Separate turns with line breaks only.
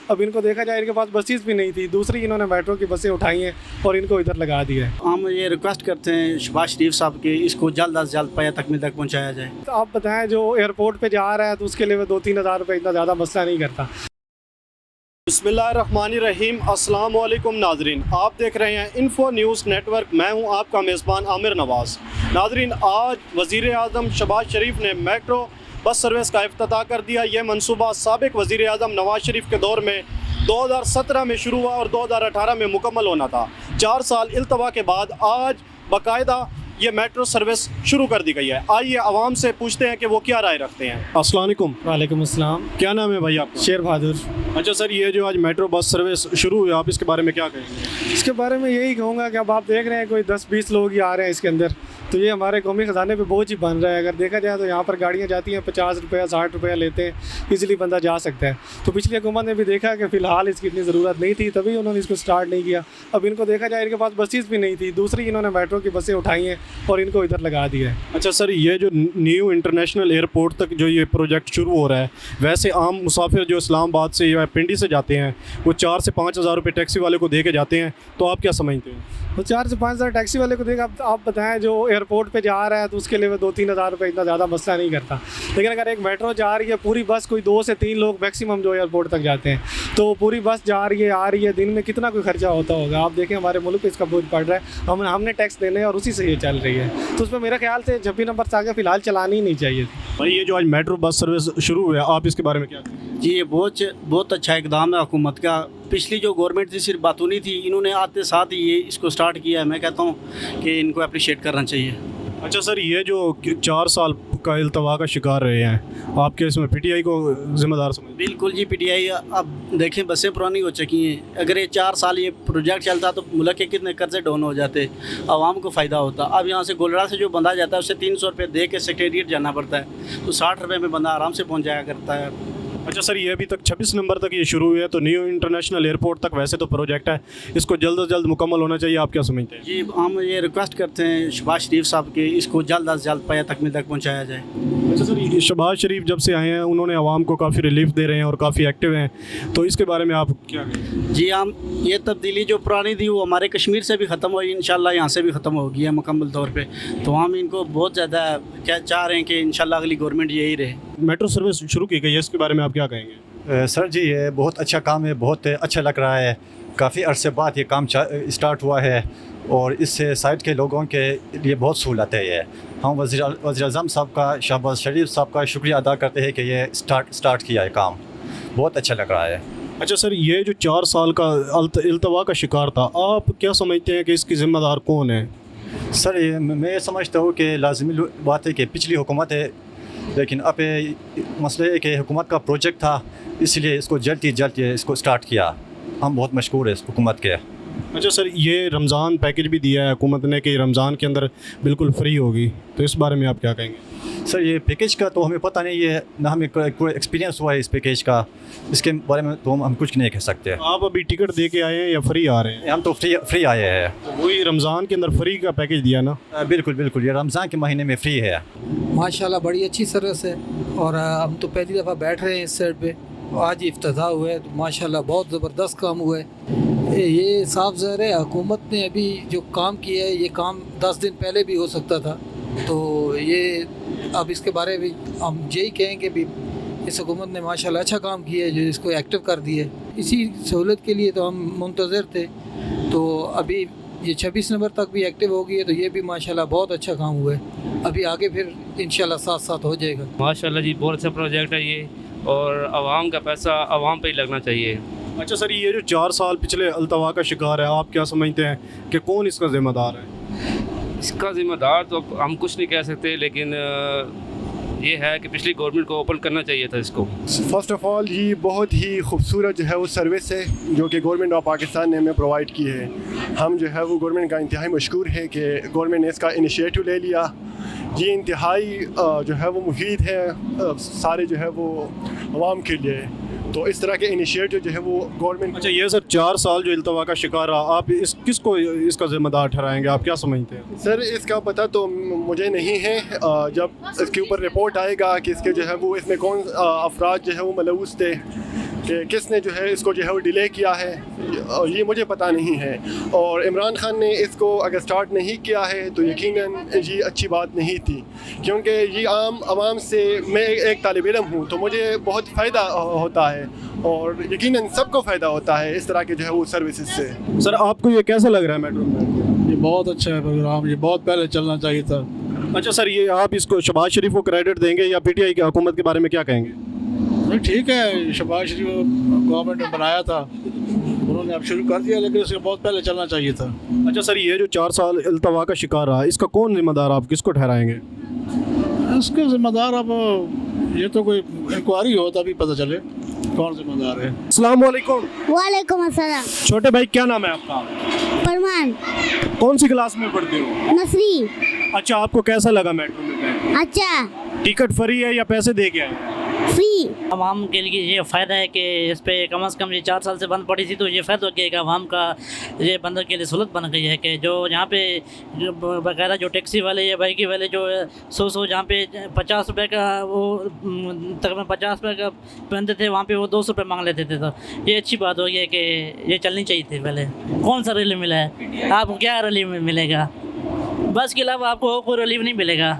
اب ان کو دیکھا جائے ان کے پاس بسیز بھی نہیں تھی, دوسری انہوں نے میٹرو کی بسیں اٹھائی ہیں اور ان کو ادھر لگا دیا ہے.
ہم یہ ریکویسٹ کرتے ہیں شہباز شریف صاحب کے اس کو جلد از جلد پایہ تکمیل تک پہنچایا جائے.
تو آپ بتائیں جو ایئرپورٹ پہ جا رہا ہے تو اس کے لیے 2-3 ہزار روپے اتنا زیادہ مسئلہ نہیں کرتا.
بسم اللہ الرحمن الرحیم. السلام علیکم ناظرین, آپ دیکھ رہے ہیں انفو نیوز نیٹ ورک. میں ہوں آپ کا میزبان عامر نواز. ناظرین, آج وزیر اعظم شہباز شریف نے میٹرو بس سروس کا افتتاح کر دیا. یہ منصوبہ سابق وزیر اعظم نواز شریف کے دور میں 2017 میں شروع ہوا اور 2018 میں مکمل ہونا تھا. 4 سال التوا کے بعد آج باقاعدہ یہ میٹرو سروس شروع کر دی گئی ہے. آئیے عوام سے پوچھتے ہیں کہ وہ کیا رائے رکھتے ہیں. السلام علیکم.
وعلیکم السلام.
کیا نام ہے بھائی آپ کا؟
شیر بہادر.
اچھا سر, یہ جو آج میٹرو بس سروس شروع ہوئی, آپ اس کے بارے میں کیا کہیں گے؟
اس کے بارے میں یہی کہوں گا کہ اب آپ دیکھ رہے ہیں کوئی 10-20 لوگ ہی آ رہے ہیں اس کے اندر, تو یہ ہمارے قومی خزانے پہ بوجھ ہی بن رہا ہے. اگر دیکھا جائے تو یہاں پر گاڑیاں جاتی ہیں 50 روپیہ 60 روپیہ لیتے ہیں, ایزیلی بندہ جا سکتا ہے. تو پچھلی حکومت نے بھی دیکھا کہ فی الحال اس کی اتنی ضرورت نہیں تھی, تبھی انہوں نے اس کو سٹارٹ نہیں کیا. اب ان کو دیکھا جائے ان کے پاس بسیز بھی نہیں تھی, دوسری انہوں نے میٹرو کی بسیں اٹھائی ہیں اور ان کو ادھر لگا دیا ہے.
اچھا سر, یہ جو نیو انٹرنیشنل ایئرپورٹ تک جو یہ پروجیکٹ شروع ہو رہا ہے, ویسے عام مسافر جو اسلام آباد سے یا پنڈی سے جاتے ہیں وہ 4 سے 5 ہزار روپے ٹیکسی والے کو دے کے جاتے ہیں, تو آپ کیا سمجھتے ہیں؟
تو 4 سے 5 ہزار ٹیکسی والے کو دیکھا. آپ بتائیں جو ایئرپورٹ پہ جا رہا ہے تو اس کے لیے 2-3 ہزار روپے اتنا زیادہ مسئلہ نہیں کرتا. لیکن اگر ایک میٹرو جا رہی ہے پوری بس, کوئی 2 سے 3 لوگ میکسیمم جو ایئرپورٹ تک جاتے ہیں, تو وہ پوری بس جا رہی ہے آ رہی ہے, دن میں کتنا کوئی خرچہ ہوتا ہوگا. آپ دیکھیں ہمارے ملک پہ اس کا بوجھ پڑ رہا ہے, ہم نے ٹیکس دینے اور اسی سے یہ چل رہی ہے. تو اس پہ میرے خیال سے 26 نمبر سے آگے فی الحال چلانی ہی نہیں چاہیے تھی.
بھائی یہ جو آج میٹرو بس سروس شروع ہوا ہے, آپ اس کے بارے میں کیا کہیں گے؟
جی, یہ بہت اچھا اقدام ہے حکومت کا. پچھلی جو گورنمنٹ تھی صرف باتونی تھی, انہوں نے آتے ساتھ ہی یہ اس کو سٹارٹ کیا ہے. میں کہتا ہوں کہ ان کو اپریشیٹ کرنا چاہیے.
اچھا سر, یہ جو 4 سال کا التوا کا شکار رہے ہیں, آپ کے اس میں پی ٹی آئی کو ذمہ دار سمجھتے ہیں؟
بالکل جی, پی ٹی آئی. اب دیکھیں بسیں پرانی ہو چکی ہیں. اگر یہ 4 سال یہ پروجیکٹ چلتا تو ملک کے کتنے قرضے ڈاؤن ہو جاتے, عوام کو فائدہ ہوتا. اب یہاں سے گولڑا سے جو بندہ جاتا ہے اسے 300 روپے دے کے سیکریٹریٹ جانا پڑتا ہے, تو 60 روپے میں بندہ آرام سے پہنچ جایا کرتا ہے.
اچھا سر, یہ ابھی تک 26 نمبر تک یہ شروع ہوئی ہے, تو نیو انٹرنیشنل ایئرپورٹ تک ویسے تو پروجیکٹ ہے, اس کو جلد از جلد مکمل ہونا چاہیے. آپ کیا سمجھتے ہیں؟
جی, ہم یہ ریکویسٹ کرتے ہیں شہباز شریف صاحب کے اس کو جلد از جلد پایہ تکمیل تک پہنچایا جائے.
اچھا سر, یہ شہباز شریف جب سے آئے ہیں انہوں نے عوام کو کافی ریلیف دے رہے ہیں اور کافی ایکٹیو ہیں, تو اس کے بارے میں آپ کیا کہیں؟
جی, ہم یہ تبدیلی جو پرانی تھی وہ ہمارے کشمیر سے بھی ختم ہوئی, انشاءاللہ یہاں سے بھی ختم ہوگی ہے مکمل طور پہ. تو ہم ان کو بہت زیادہ کیا چاہ رہے ہیں کہ انشاءاللہ اگلی گورنمنٹ یہی رہے.
میٹرو سروس شروع کی گئی ہے, اس کے بارے میں آپ کیا کہیں گے؟
سر جی, یہ بہت اچھا کام ہے, بہت اچھا لگ رہا ہے. کافی عرصے بعد یہ کام اسٹارٹ ہوا ہے اور اس سے سائٹ کے لوگوں کے لیے بہت سہولت ہے. یہ ہم وزیر اعظم صاحب کا, شہباز شریف صاحب کا شکریہ ادا کرتے ہیں کہ یہ اسٹارٹ کیا ہے کام. بہت اچھا لگ رہا ہے.
اچھا سر, یہ جو 4 سال کا التوا کا شکار تھا, آپ کیا سمجھتے ہیں کہ اس کی ذمہ دار کون ہے؟
سر میں یہ سمجھتا ہوں کہ لازمی بات ہے کہ پچھلی حکومت ہے, لیکن اب مسئلہ ہے کہ حکومت کا پروجیکٹ تھا, اس لیے اس کو جلد اس کو سٹارٹ کیا. ہم بہت مشکور ہیں اس حکومت کے.
اچھا سر, یہ رمضان پیکیج بھی دیا ہے حکومت نے کہ رمضان کے اندر بالکل فری ہوگی, تو اس بارے میں آپ کیا کہیں گے؟
سر, یہ پیکیج کا تو ہمیں پتہ نہیں ہے, نہ ہمیں کوئی ایکسپیرینس ہوا ہے اس پیکیج کا. اس کے بارے میں تو ہم کچھ نہیں کہہ سکتے.
آپ ابھی ٹکٹ دے کے آئے ہیں یا فری آ رہے ہیں؟
ہم تو فری آئے ہیں.
وہی رمضان کے اندر فری کا پیکیج دیا نا؟
بالکل, یہ رمضان کے مہینے میں فری ہے.
ماشاءاللہ بڑی اچھی سروس ہے, اور ہم تو پہلی دفعہ بیٹھ رہے ہیں اس سائڈ پہ. آج افتتاح ہوا ہے, تو ماشاءاللہ بہت زبردست کام ہوا ہے. یہ صاف ظاہر ہے حکومت نے ابھی جو کام کیا ہے, یہ کام 10 دن پہلے بھی ہو سکتا تھا. تو یہ اب اس کے بارے میں ہم یہی کہیں کہ بھی اس حکومت نے ماشاءاللہ اچھا کام کیا ہے جو اس کو ایکٹیو کر دیا ہے. اسی سہولت کے لیے تو ہم منتظر تھے. تو ابھی یہ 26 نمبر تک بھی ایکٹیو ہو گئی ہے, تو یہ بھی ماشاءاللہ بہت اچھا کام ہوا ہے. ابھی آگے پھر انشاءاللہ ساتھ ہو جائے گا.
ماشاءاللہ جی, بہت اچھا پروجیکٹ ہے یہ, اور عوام کا پیسہ عوام پہ ہی لگنا چاہیے.
اچھا سر, یہ جو 4 سال پچھلے التوا کا شکار ہے, آپ کیا سمجھتے ہیں کہ کون اس کا ذمہ دار ہے؟
اس کا ذمہ دار تو ہم کچھ نہیں کہہ سکتے, لیکن یہ ہے کہ پچھلی گورنمنٹ کو اوپن کرنا چاہیے تھا اس کو.
فرسٹ آف آل یہ بہت ہی خوبصورت جو ہے وہ سروس ہے جو کہ گورنمنٹ آف پاکستان نے ہمیں پرووائڈ کی ہے. ہم جو ہے وہ گورنمنٹ کا انتہائی مشکور ہے کہ گورنمنٹ نے اس کا انیشیٹو لے لیا. یہ انتہائی جو ہے وہ مفید ہے سارے جو ہے وہ عوام کے لیے. تو اس طرح کے انیشیٹو جو ہے وہ گورنمنٹ.
اچھا, یہ سر 4 سال جو التوا کا شکار رہا, آپ کس کو اس کا ذمہ دار ٹھہرائیں گے؟ آپ کیا سمجھتے ہیں؟
سر اس کا پتہ تو مجھے نہیں ہے. جب اس کے اوپر رپورٹ آئے گا کہ اس کے جو ہے وہ اس میں کون افراد جو ہے وہ ملوث تھے, کہ کس نے جو ہے اس کو جو ہے وہ ڈیلے کیا ہے، اور یہ مجھے پتہ نہیں ہے. اور عمران خان نے اس کو اگر سٹارٹ نہیں کیا ہے تو یقیناً یہ اچھی بات نہیں تھی، کیونکہ یہ عام عوام سے، میں ایک طالب علم ہوں تو مجھے بہت فائدہ ہوتا ہے، اور یقیناً سب کو فائدہ ہوتا ہے اس طرح کے جو ہے وہ سروسز سے.
سر آپ کو یہ کیسا لگ رہا ہے میٹرو میں؟
یہ بہت اچھا ہے پروگرام، یہ بہت پہلے چلنا چاہیے تھا.
اچھا سر، یہ آپ اس کو شہباز شریف کو کریڈٹ دیں گے یا پی ٹی آئی کی حکومت کے بارے میں کیا کہیں گے؟
نہیں ٹھیک ہے، شہباز شریف گورنمنٹ نے بنایا تھا، انہوں نے اب شروع کر دیا، لیکن اس کے بہت پہلے چلنا چاہیے تھا.
اچھا سر، یہ جو 4 سال التوا کا شکار رہا، اس کا کون ذمہ دار، آپ کس کو ٹھہرائیں گے؟
اس کے ذمہ دار اب یہ تو کوئی انکوائری ہو تبھی پتہ چلے کون ذمہ دار ہے.
السلام علیکم.
وعلیکم السلام.
چھوٹے بھائی کیا نام ہے آپ کا؟
فرمان.
کون سی کلاس میں پڑھتے ہو؟
نصری.
اچھا، آپ کو کیسا لگا میٹرو میں؟
اچھا.
ٹکٹ فری ہے یا پیسے دے کے آئے؟
فری.
عوام کے لیے یہ فائدہ ہے کہ اس پہ کم از کم یہ 4 سال سے بند پڑی تھی، تو یہ فائدہ ہو گیا کہ عوام کا یہ بندر کے لیے سہولت بن گئی ہے کہ جو یہاں پہ جو باقاعدہ جو ٹیکسی والے یا بائکی والے جو 100 جہاں پہ 50 روپے کا وہ تقریباً 50 روپے کا پہنتے تھے، وہاں پہ وہ 200 روپے مانگ لیتے تھے. تو یہ اچھی بات ہو گئی ہے کہ یہ چلنی چاہیے تھی. پہلے کون سا ریلیف ملا ہے آپ کو؟ کیا ریلیف ملے گا؟ بس کے علاوہ آپ کو کوئی ریلیف نہیں ملے گا.